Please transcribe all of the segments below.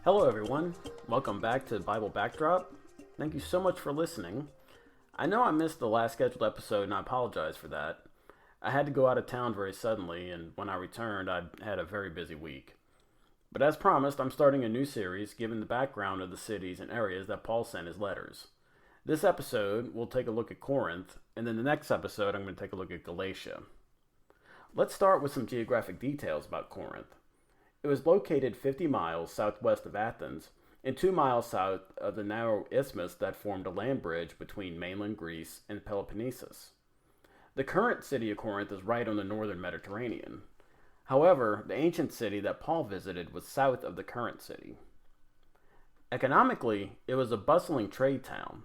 Hello, everyone. Welcome back to Bible Backdrop. Thank you so much for listening. I know I missed the last scheduled episode, and I apologize for that. I had to go out of town very suddenly, and when I returned, I had a very busy week. But as promised, I'm starting a new series giving the background of the cities and areas that Paul sent his letters. This episode, we'll take a look at Corinth, and then the next episode, I'm going to take a look at Galatia. Let's start with some geographic details about Corinth. It was located 50 miles southwest of Athens and 2 miles south of the narrow isthmus that formed a land bridge between mainland Greece and Peloponnesus. The current city of Corinth is right on the northern Mediterranean. However, the ancient city that Paul visited was south of the current city. Economically, it was a bustling trade town.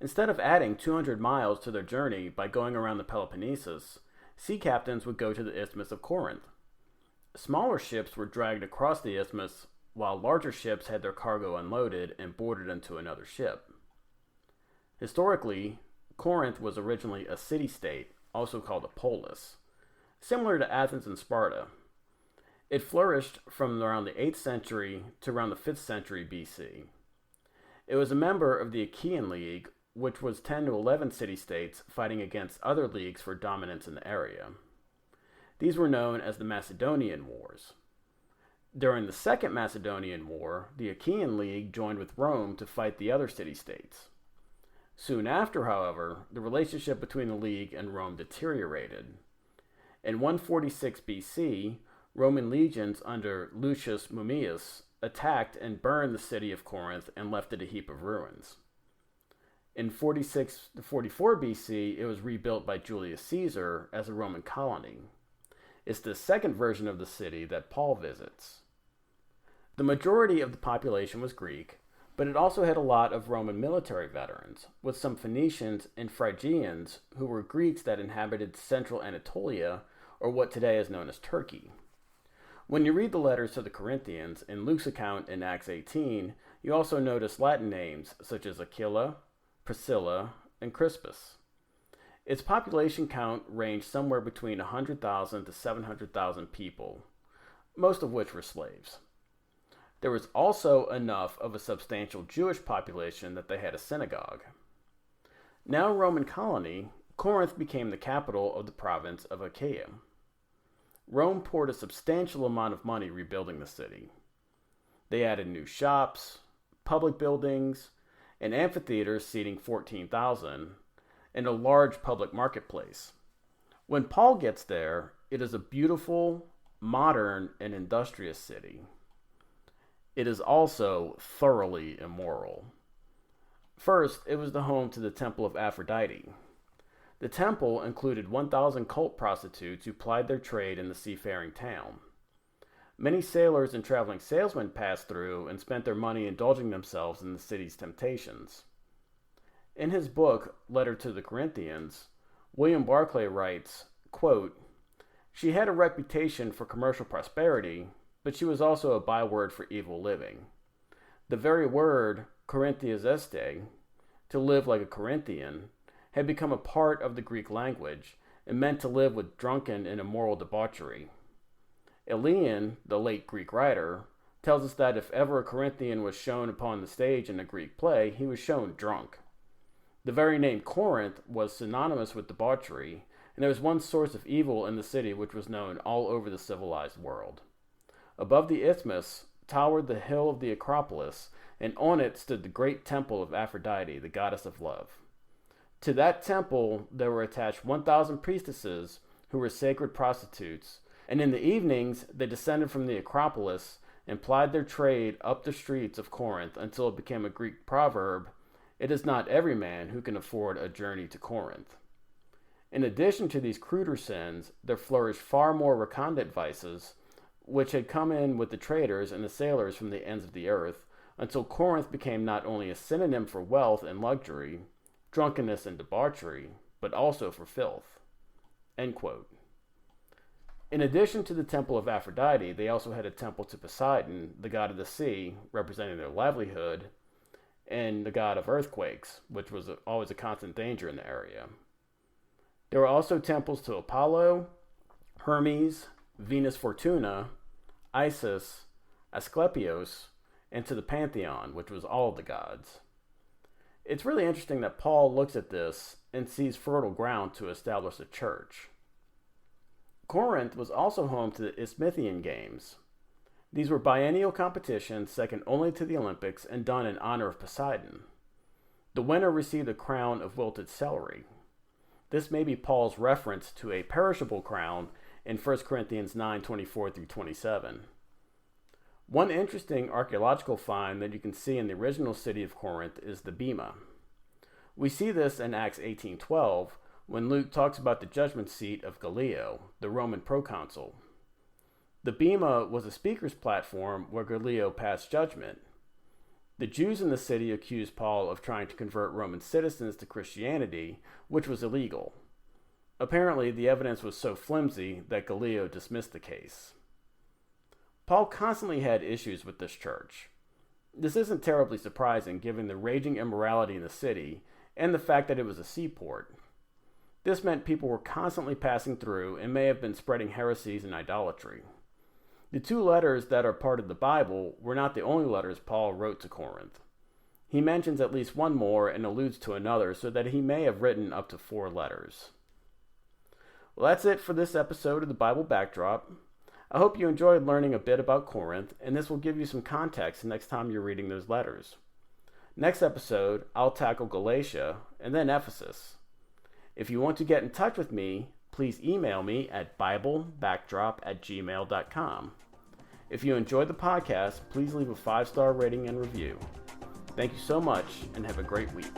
Instead of adding 200 miles to their journey by going around the Peloponnesus, sea captains would go to the Isthmus of Corinth. Smaller ships were dragged across the isthmus, while larger ships had their cargo unloaded and boarded into another ship. Historically, Corinth was originally a city-state, also called a polis, similar to Athens and Sparta. It flourished from around the 8th century to around the 5th century BC. It was a member of the Achaean League, which was 10 to 11 city-states fighting against other leagues for dominance in the area. These were known as the Macedonian Wars. During the Second Macedonian War, the Achaean League joined with Rome to fight the other city-states. Soon after, however, the relationship between the League and Rome deteriorated. In 146 BC, Roman legions under Lucius Mummius attacked and burned the city of Corinth and left it a heap of ruins. In 46 to 44 BC, it was rebuilt by Julius Caesar as a Roman colony. It's the second version of the city that Paul visits. The majority of the population was Greek, but it also had a lot of Roman military veterans, with some Phoenicians and Phrygians who were Greeks that inhabited central Anatolia, or what today is known as Turkey. When you read the letters to the Corinthians in Luke's account in Acts 18, you also notice Latin names such as Aquila, Priscilla, and Crispus. Its population count ranged somewhere between 100,000 to 700,000 people, most of which were slaves. There was also enough of a substantial Jewish population that they had a synagogue. Now a Roman colony, Corinth became the capital of the province of Achaia. Rome poured a substantial amount of money rebuilding the city. They added new shops, public buildings, an amphitheater seating 14,000, and a large public marketplace. When Paul gets there, it is a beautiful, modern, and industrious city. It is also thoroughly immoral. First, it was the home to the Temple of Aphrodite. The temple included 1,000 cult prostitutes who plied their trade in the seafaring town. Many sailors and traveling salesmen passed through and spent their money indulging themselves in the city's temptations. In his book, Letter to the Corinthians, William Barclay writes, quote, "She had a reputation for commercial prosperity, but she was also a byword for evil living. The very word, Corinthias este, to live like a Corinthian, had become a part of the Greek language and meant to live with drunken and immoral debauchery. Elian, the late Greek writer, tells us that if ever a Corinthian was shown upon the stage in a Greek play, he was shown drunk. The very name Corinth was synonymous with debauchery, and there was one source of evil in the city which was known all over the civilized world. Above the isthmus towered the hill of the Acropolis, and on it stood the great temple of Aphrodite, the goddess of love. To that temple there were attached 1,000 priestesses who were sacred prostitutes, and in the evenings they descended from the Acropolis and plied their trade up the streets of Corinth until it became a Greek proverb, 'It is not every man who can afford a journey to Corinth.' In addition to these cruder sins, there flourished far more recondite vices, which had come in with the traders and the sailors from the ends of the earth, until Corinth became not only a synonym for wealth and luxury, drunkenness and debauchery, but also for filth." End quote. In addition to the temple of Aphrodite, they also had a temple to Poseidon, the god of the sea, representing their livelihood, and the god of earthquakes, which was always a constant danger in the area. There were also temples to Apollo, Hermes, Venus Fortuna, Isis, Asclepios, and to the pantheon, which was all of the gods. It's really interesting that Paul looks at this and sees fertile ground to establish a church. Corinth was also home to the Isthmian Games. These were biennial competitions second only to the Olympics and done in honor of Poseidon. The winner received a crown of wilted celery. This may be Paul's reference to a perishable crown in 1 Corinthians 9:24 through 27. One interesting archaeological find that you can see in the original city of Corinth is the bema. We see this in Acts 18:12 when Luke talks about the judgment seat of Gallio, the Roman proconsul. The bema was a speaker's platform where Gallio passed judgment. The Jews in the city accused Paul of trying to convert Roman citizens to Christianity, which was illegal. Apparently, the evidence was so flimsy that Gallio dismissed the case. Paul constantly had issues with this church. This isn't terribly surprising given the raging immorality in the city and the fact that it was a seaport. This meant people were constantly passing through and may have been spreading heresies and idolatry. The 2 letters that are part of the Bible were not the only letters Paul wrote to Corinth. He mentions at least one more and alludes to another, so that he may have written up to 4 letters. Well, that's it for this episode of the Bible Backdrop. I hope you enjoyed learning a bit about Corinth, and this will give you some context next time you're reading those letters. Next episode, I'll tackle Galatia and then Ephesus. If you want to get in touch with me, please email me at biblebackdrop@gmail.com. If you enjoyed the podcast, please leave a 5-star rating and review. Thank you so much, and have a great week.